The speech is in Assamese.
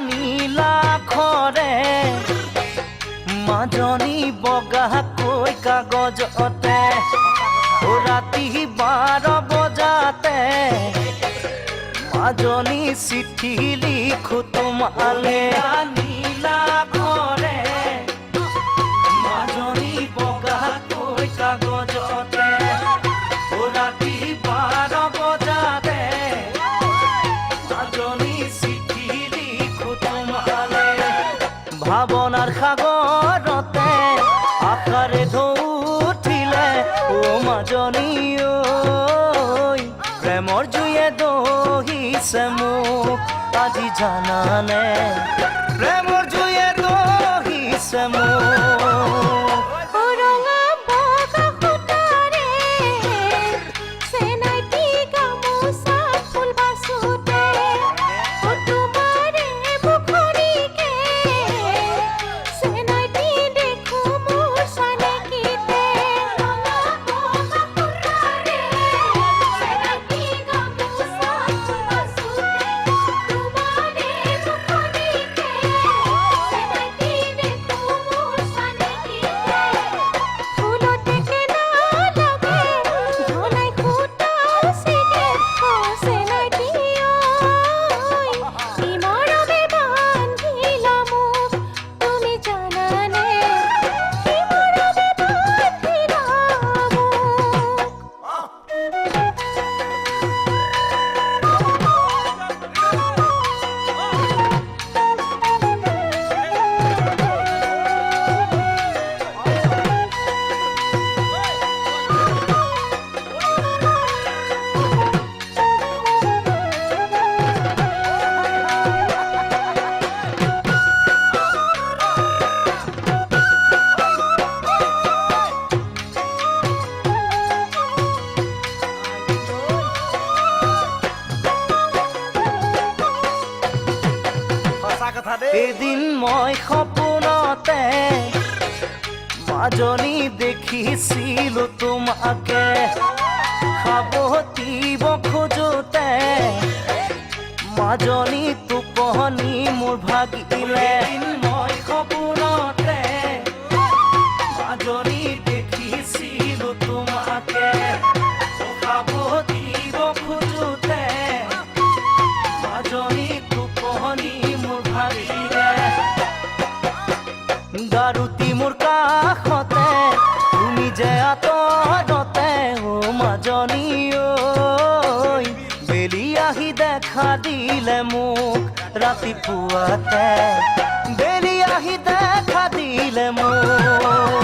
নীলাখৰে মাজনী বগাকৈ কাগজতে ৰাতি 12 বজাতে মাজনী চিঠি লিখো তোমালে নীলাখৰে মাজনী বগাকৈ কাগজতে ৰাতি 12 বজাতে মাজনী চিঠি লিখো তোমালে ভাৱনাৰ সাগৰতে আশাৰে ঢৌ উঠিলে ও মাজনী ঐ প্ৰেমৰ জুয়ে দহিছে মোক আজি জানানে প্ৰেমৰ জুয়ে দহিছে মোক এদিন মই সপোনতে মাজনী দেখিছিলো তোমাকে সাৱটিব খোজোতে মাজনী টোপনি মোৰ ভাগিলে মই সপোনতে মাজনী দেখিছিলো তোমাকে সাৱটিব খোজোতে মাজনী টোপনি মোৰ ভাগিলে গাৰুতি মোৰ কাষতে তুমি যে আঁতৰতে ও মাজনী ঐ বেলি আহি দেখা দিলে মোক ৰাতিপুৱাতে বেলি আহি দেখা দিলে মোক